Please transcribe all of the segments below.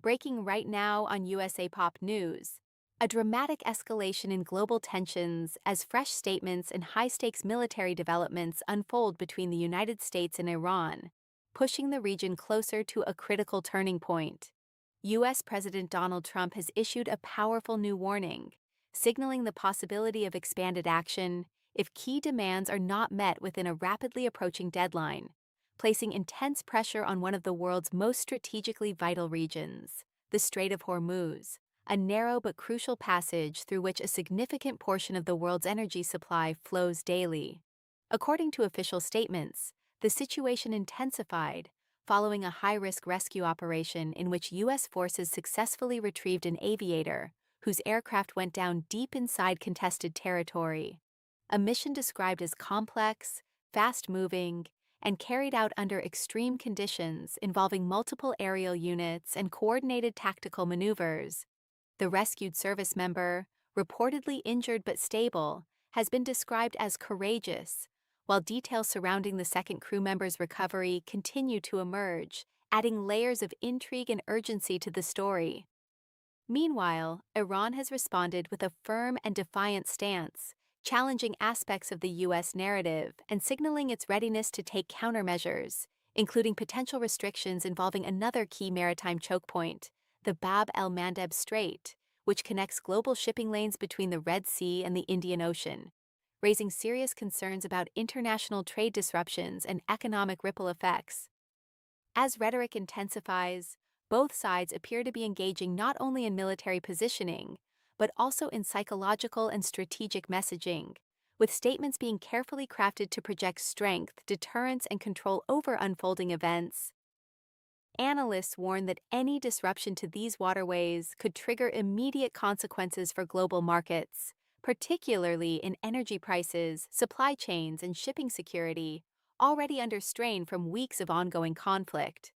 Breaking right now on USA Pop News. A dramatic escalation in global tensions as fresh statements and high-stakes military developments unfold between the United States and Iran, pushing the region closer to a critical turning point. U.S. President Donald Trump has issued a powerful new warning, signaling the possibility of expanded action if key demands are not met within a rapidly approaching deadline, placing intense pressure on one of the world's most strategically vital regions, the Strait of Hormuz, a narrow but crucial passage through which a significant portion of the world's energy supply flows daily. According to official statements, the situation intensified following a high-risk rescue operation in which U.S. forces successfully retrieved an aviator whose aircraft went down deep inside contested territory. A mission described as complex, fast-moving, and carried out under extreme conditions involving multiple aerial units and coordinated tactical maneuvers. The rescued service member, reportedly injured but stable, has been described as courageous, while details surrounding the second crew member's recovery continue to emerge, adding layers of intrigue and urgency to the story. Meanwhile, Iran has responded with a firm and defiant stance, challenging aspects of the U.S. narrative and signaling its readiness to take countermeasures, including potential restrictions involving another key maritime choke point, the Bab el-Mandeb Strait, which connects global shipping lanes between the Red Sea and the Indian Ocean, raising serious concerns about international trade disruptions and economic ripple effects. As rhetoric intensifies, both sides appear to be engaging not only in military positioning, but also in psychological and strategic messaging, with statements being carefully crafted to project strength, deterrence, and control over unfolding events. Analysts warn that any disruption to these waterways could trigger immediate consequences for global markets, particularly in energy prices, supply chains, and shipping security, already under strain from weeks of ongoing conflict.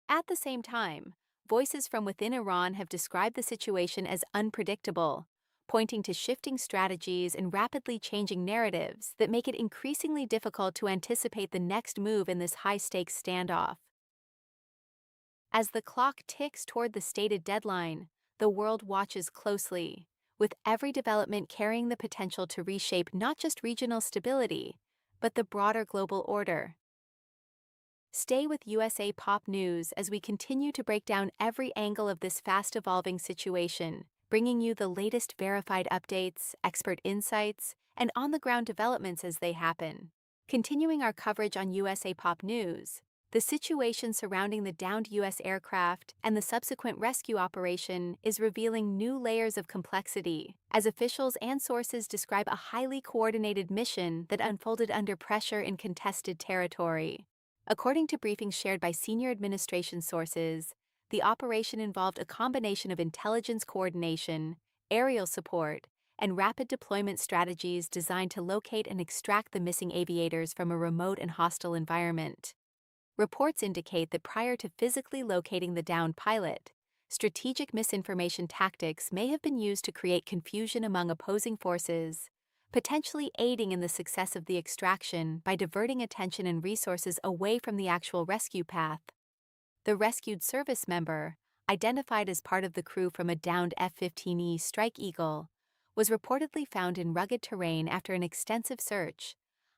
At the same time, voices from within Iran have described the situation as unpredictable, pointing to shifting strategies and rapidly changing narratives that make it increasingly difficult to anticipate the next move in this high-stakes standoff. As the clock ticks toward the stated deadline, the world watches closely, with every development carrying the potential to reshape not just regional stability, but the broader global order. Stay with USA Pop News as we continue to break down every angle of this fast-evolving situation, bringing you the latest verified updates, expert insights, and on-the-ground developments as they happen. Continuing our coverage on USA Pop News, the situation surrounding the downed U.S. aircraft and the subsequent rescue operation is revealing new layers of complexity, as officials and sources describe a highly coordinated mission that unfolded under pressure in contested territory. According to briefings shared by senior administration sources, the operation involved a combination of intelligence coordination, aerial support, and rapid deployment strategies designed to locate and extract the missing aviators from a remote and hostile environment. Reports indicate that prior to physically locating the downed pilot, strategic misinformation tactics may have been used to create confusion among opposing forces, potentially aiding in the success of the extraction by diverting attention and resources away from the actual rescue path. The rescued service member, identified as part of the crew from a downed F-15E Strike Eagle, was reportedly found in rugged terrain after an extensive search,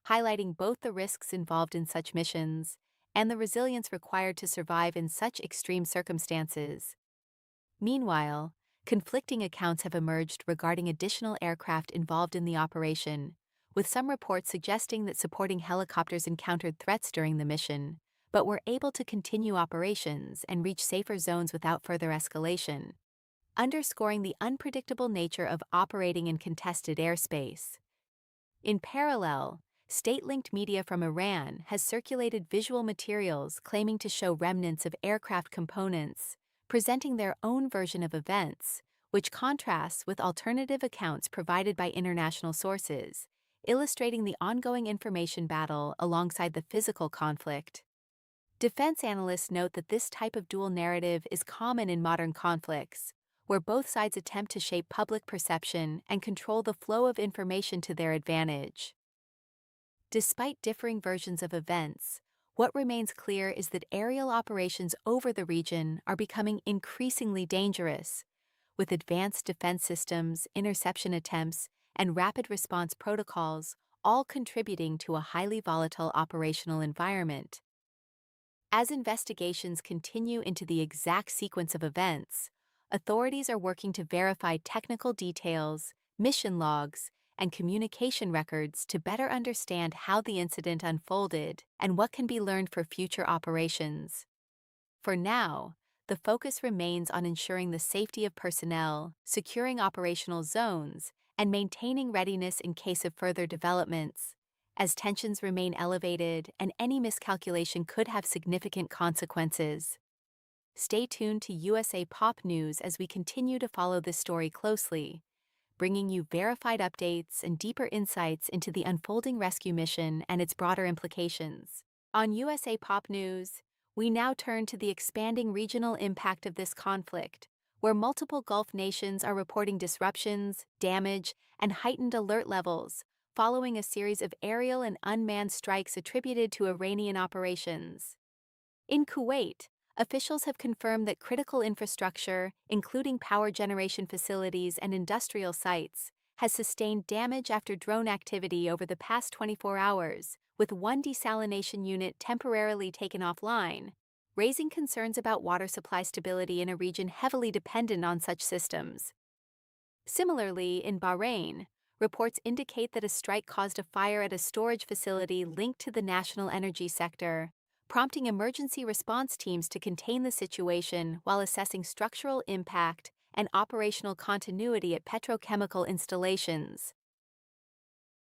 highlighting both the risks involved in such missions and the resilience required to survive in such extreme circumstances. Meanwhile, conflicting accounts have emerged regarding additional aircraft involved in the operation, with some reports suggesting that supporting helicopters encountered threats during the mission, but were able to continue operations and reach safer zones without further escalation, underscoring the unpredictable nature of operating in contested airspace. In parallel, state-linked media from Iran has circulated visual materials claiming to show remnants of aircraft components, presenting their own version of events, which contrasts with alternative accounts provided by international sources, illustrating the ongoing information battle alongside the physical conflict. Defense analysts note that this type of dual narrative is common in modern conflicts, where both sides attempt to shape public perception and control the flow of information to their advantage. Despite differing versions of events, What remains clear is that aerial operations over the region are becoming increasingly dangerous, with advanced defense systems, interception attempts, and rapid response protocols all contributing to a highly volatile operational environment. As investigations continue into the exact sequence of events, authorities are working to verify technical details, mission logs, and communication records to better understand how the incident unfolded and what can be learned for future operations. For now, the focus remains on ensuring the safety of personnel, securing operational zones, and maintaining readiness in case of further developments, as tensions remain elevated and any miscalculation could have significant consequences. Stay tuned to USA Pop News as we continue to follow this story closely, bringing you verified updates and deeper insights into the unfolding rescue mission and its broader implications. On USA Pop News, we now turn to the expanding regional impact of this conflict, where multiple Gulf nations are reporting disruptions, damage, and heightened alert levels following a series of aerial and unmanned strikes attributed to Iranian operations. In Kuwait, officials have confirmed that critical infrastructure, including power generation facilities and industrial sites, has sustained damage after drone activity over the past 24 hours, with one desalination unit temporarily taken offline, raising concerns about water supply stability in a region heavily dependent on such systems. Similarly, in Bahrain, reports indicate that a strike caused a fire at a storage facility linked to the national energy sector, prompting emergency response teams to contain the situation while assessing structural impact and operational continuity at petrochemical installations.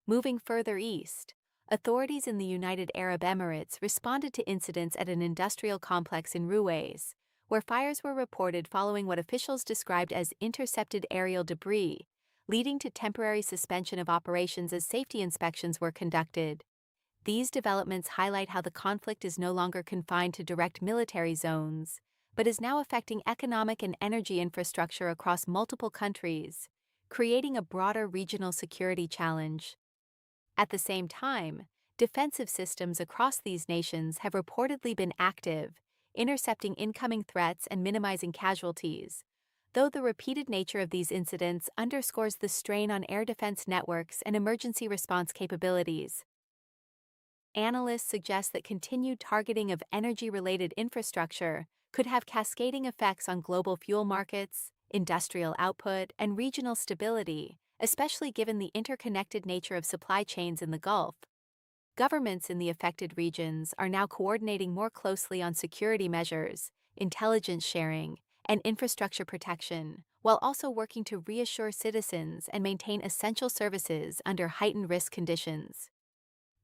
Moving further east, authorities in the United Arab Emirates responded to incidents at an industrial complex in Ruwais, where fires were reported following what officials described as intercepted aerial debris, leading to temporary suspension of operations as safety inspections were conducted. These developments highlight how the conflict is no longer confined to direct military zones, but is now affecting economic and energy infrastructure across multiple countries, creating a broader regional security challenge. At the same time, defensive systems across these nations have reportedly been active, intercepting incoming threats and minimizing casualties, though the repeated nature of these incidents underscores the strain on air defense networks and emergency response capabilities. Analysts suggest that continued targeting of energy-related infrastructure could have cascading effects on global fuel markets, industrial output, and regional stability, especially given the interconnected nature of supply chains in the Gulf. Governments in the affected regions are now coordinating more closely on security measures, intelligence sharing, and infrastructure protection, while also working to reassure citizens and maintain essential services under heightened risk conditions.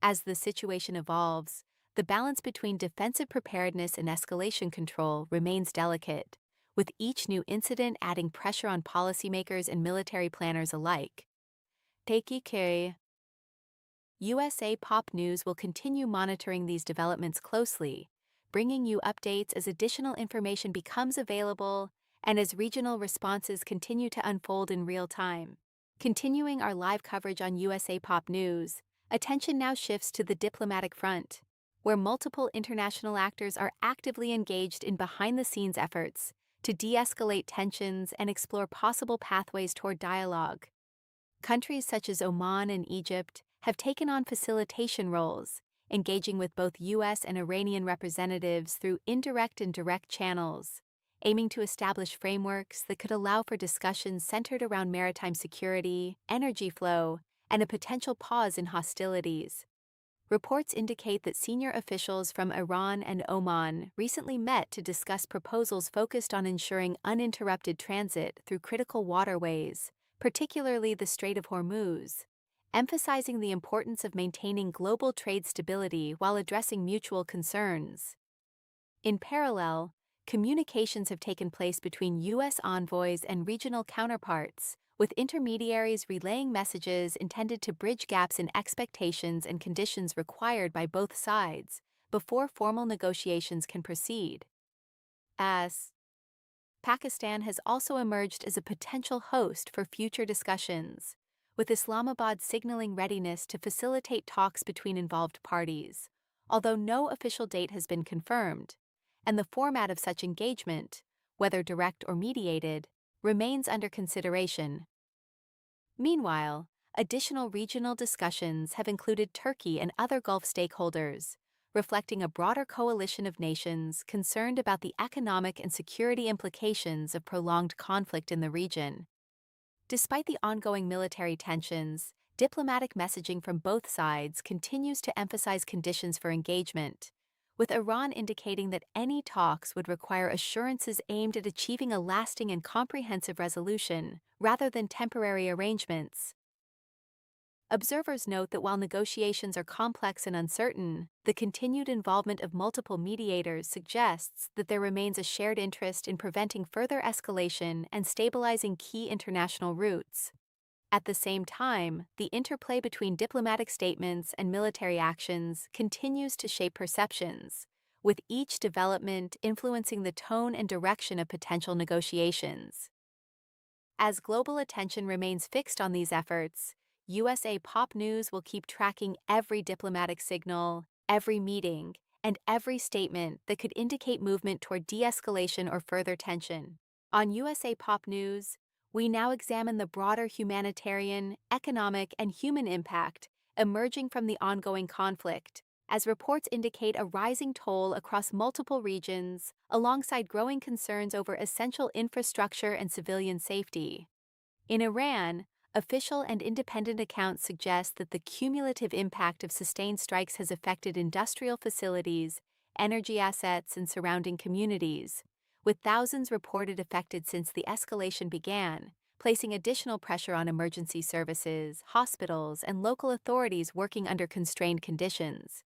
As the situation evolves, the balance between defensive preparedness and escalation control remains delicate, with each new incident adding pressure on policymakers and military planners alike. Take care. USA Pop News will continue monitoring these developments closely, bringing you updates as additional information becomes available and as regional responses continue to unfold in real time. Continuing our live coverage on USA Pop News, attention now shifts to the diplomatic front, where multiple international actors are actively engaged in behind-the-scenes efforts to de-escalate tensions and explore possible pathways toward dialogue. Countries such as Oman and Egypt have taken on facilitation roles, engaging with both U.S. and Iranian representatives through indirect and direct channels, aiming to establish frameworks that could allow for discussions centered around maritime security, energy flow, and a potential pause in hostilities. Reports indicate that senior officials from Iran and Oman recently met to discuss proposals focused on ensuring uninterrupted transit through critical waterways, particularly the Strait of Hormuz, emphasizing the importance of maintaining global trade stability while addressing mutual concerns. In parallel, communications have taken place between U.S. envoys and regional counterparts, with intermediaries relaying messages intended to bridge gaps in expectations and conditions required by both sides before formal negotiations can proceed. As Pakistan has also emerged as a potential host for future discussions, with Islamabad signaling readiness to facilitate talks between involved parties, although no official date has been confirmed, and the format of such engagement, whether direct or mediated, remains under consideration. Meanwhile, additional regional discussions have included Turkey and other Gulf stakeholders, reflecting a broader coalition of nations concerned about the economic and security implications of prolonged conflict in the region. Despite the ongoing military tensions, diplomatic messaging from both sides continues to emphasize conditions for engagement, with Iran indicating that any talks would require assurances aimed at achieving a lasting and comprehensive resolution, rather than temporary arrangements. Observers note that while negotiations are complex and uncertain, the continued involvement of multiple mediators suggests that there remains a shared interest in preventing further escalation and stabilizing key international routes. At the same time, the interplay between diplomatic statements and military actions continues to shape perceptions, with each development influencing the tone and direction of potential negotiations. As global attention remains fixed on these efforts, USA Pop News will keep tracking every diplomatic signal, every meeting, and every statement that could indicate movement toward de-escalation or further tension. On USA Pop News, we now examine the broader humanitarian, economic, and human impact emerging from the ongoing conflict, as reports indicate a rising toll across multiple regions, alongside growing concerns over essential infrastructure and civilian safety. In Iran, official and independent accounts suggest that the cumulative impact of sustained strikes has affected industrial facilities, energy assets, and surrounding communities, with thousands reported affected since the escalation began, placing additional pressure on emergency services, hospitals, and local authorities working under constrained conditions.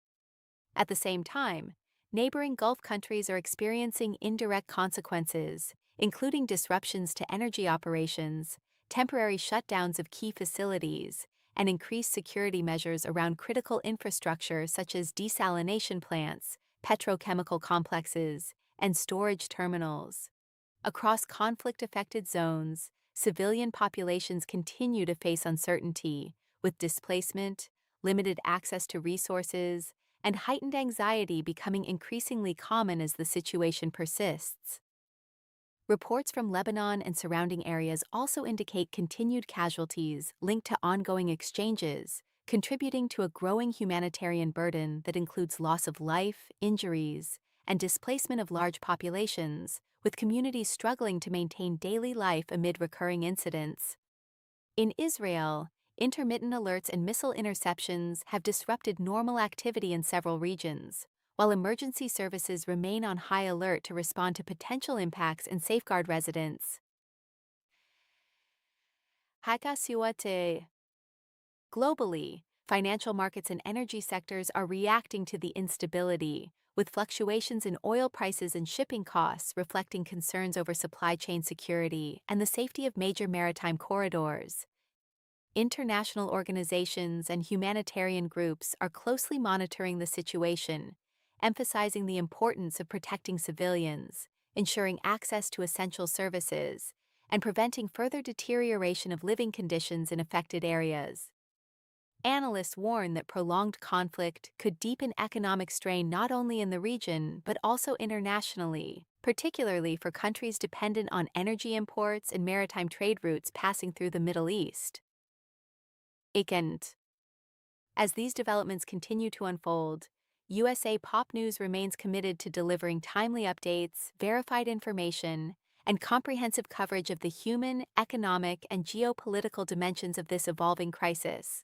At the same time, neighboring Gulf countries are experiencing indirect consequences, including disruptions to energy operations, temporary shutdowns of key facilities, and increased security measures around critical infrastructure such as desalination plants, petrochemical complexes, and storage terminals. Across conflict-affected zones, civilian populations continue to face uncertainty, with displacement, limited access to resources, and heightened anxiety becoming increasingly common as the situation persists. Reports from Lebanon and surrounding areas also indicate continued casualties linked to ongoing exchanges, contributing to a growing humanitarian burden that includes loss of life, injuries, and displacement of large populations, with communities struggling to maintain daily life amid recurring incidents. In Israel, intermittent alerts and missile interceptions have disrupted normal activity in several regions, while emergency services remain on high alert to respond to potential impacts and safeguard residents. Globally, financial markets and energy sectors are reacting to the instability, with fluctuations in oil prices and shipping costs reflecting concerns over supply chain security and the safety of major maritime corridors. International organizations and humanitarian groups are closely monitoring the situation, emphasizing the importance of protecting civilians, ensuring access to essential services, and preventing further deterioration of living conditions in affected areas. Analysts warn that prolonged conflict could deepen economic strain not only in the region but also internationally, particularly for countries dependent on energy imports and maritime trade routes passing through the Middle East. As these developments continue to unfold, USA Pop News remains committed to delivering timely updates, verified information, and comprehensive coverage of the human, economic, and geopolitical dimensions of this evolving crisis.